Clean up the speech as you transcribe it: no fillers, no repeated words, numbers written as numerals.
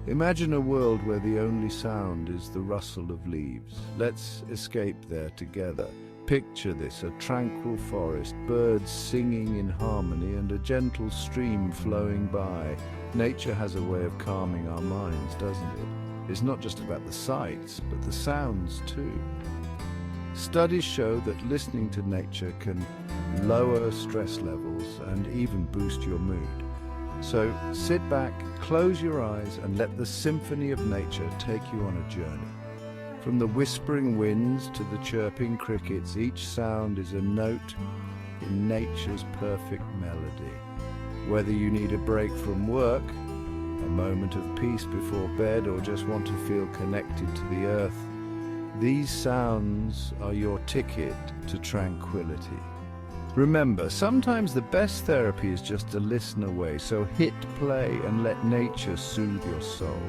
Imagine a world where the only sound is the rustle of leaves. Let's escape there together. Picture this, a tranquil forest, birds singing in harmony and a gentle stream flowing by. Nature has a way of calming our minds, doesn't it? It's not just about the sights, but the sounds too. Studies show that listening to nature can lower stress levels and even boost your mood. So sit back, close your eyes, and let the symphony of nature take you on a journey. From the whispering winds to the chirping crickets, each sound is a note in nature's perfect melody. Whether you need a break from work, a moment of peace before bed, or just want to feel connected to the earth, these sounds are your ticket to tranquility. Remember, sometimes the best therapy is just to listen away, so hit play and let nature soothe your soul.